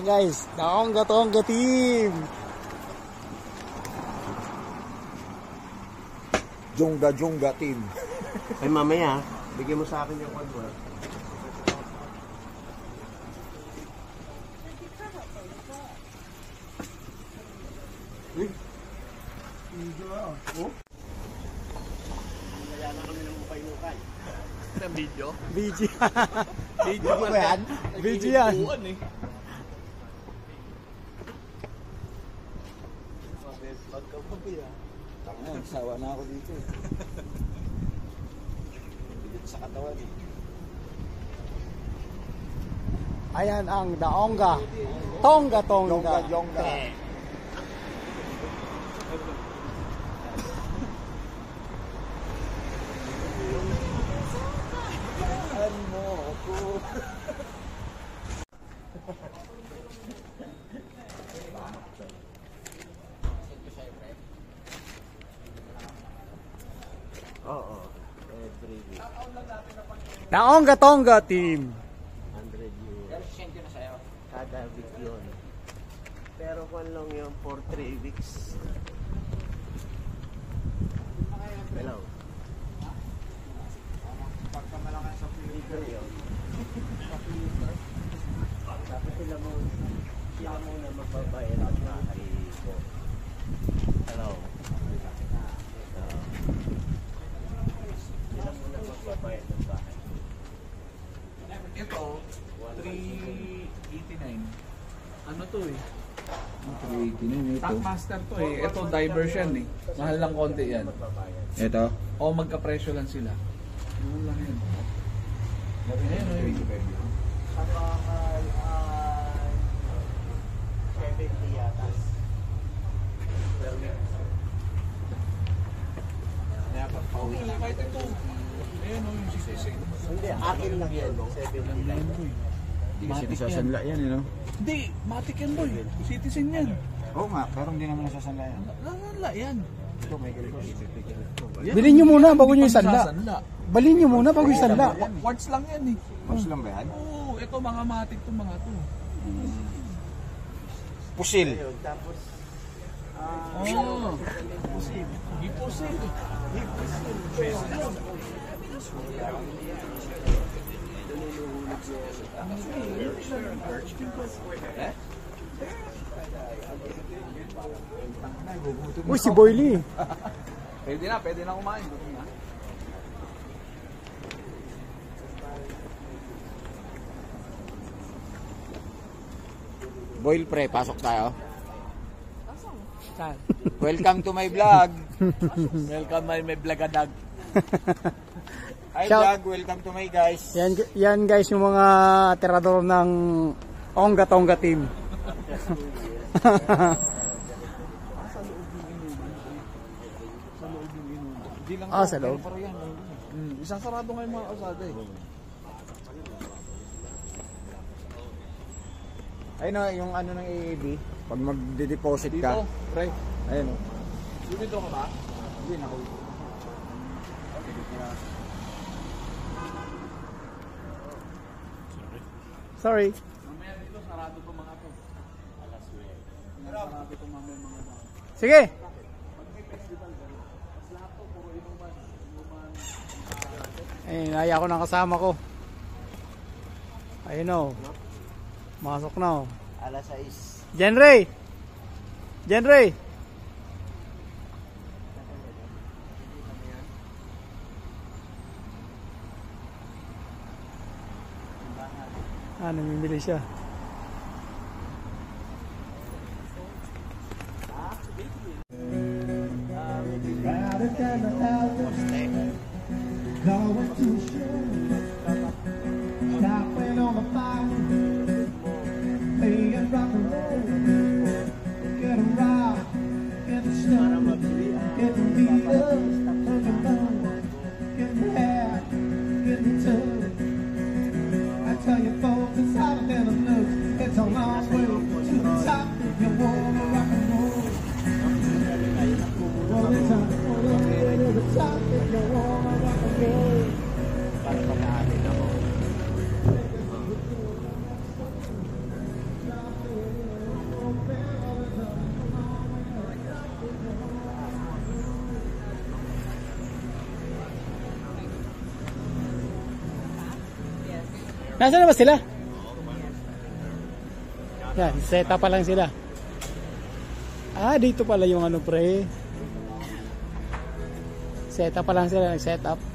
Ayan guys, Ongga team. Jongga team. Ay mamaya, bigyan mo sa akin yung kwan mo. Kaya na kami ng mukay-mukay. Ang video? Video. Video ba yan? Video yan. Tangan, sawa na ako dito. Bigat sa katawan eh. Ayan ang Daongga. Tongga. Jongga. Ano ako? Oo. Every week. Ongga team. 100 euros. Kada week yun. Pero kung lang yun for 3 weeks. Hello. Pagka malakas sa filter yun. Dapat sila muna magbabayad at makakaripo. Hello. Sila muna magbabayad ng bahay. Ito, 389. Ano to eh? 389 ito. Tankmaster to eh. Ito diversion eh. Mahal lang konti yan. Ito? O magka-presyo lang sila. Mahal lang yan. Ayan o yun. Ang mahal ay 70 yata. Pauwi lang kahit ito. Ayan o yung sisisig. Hindi, akin lang yan. 70 lang. Hindi kasi Matik nasasanla yan eh no? Hindi, matik yan boy. Citizen yan. Oo nga, pero hindi naman nasasanla yan. Lalala yan. Ito may ganito. Bilhin nyo muna bago nyo isanla. Sanla. Balhin nyo muna bago isanla. Quartz lang yan eh. Mas lang ba yan? Oo, ito mga matik to mga to. Pusil. Ayun, tapos Oh. Ipusin. Uy, si Boylie. Pwede na kumain. Gutom na. Boil pre, pasok tayo. Saan? Welcome to my vlog. Welcome my blagadag. Hi Shout- vlog, welcome to my guys. Yan guys yung mga tirador ng Ongga team. Sa loob. Isang sarado nga yung mga kalsada eh. Ayun o, yung ano ng AAB, pag magde-deposit ka. Dito, pre. Ayun o. Dito ka ba? Hindi na ako. Sorry. Mamaya dito, sarado to mga to. Alas 9. Sarado to mamaya mga to. Sige. Pag may festival, gano'n. Mas lahat to, puro inuman. Naya ko ng kasama ko. Ayun o. Masok na o. alas 6. Jenray! Namimili siya. Para Nasaan na ba sila? Yan, setup pa lang sila. Ah, dito pala yung ano pre. Setup pa lang sila, nag-setup.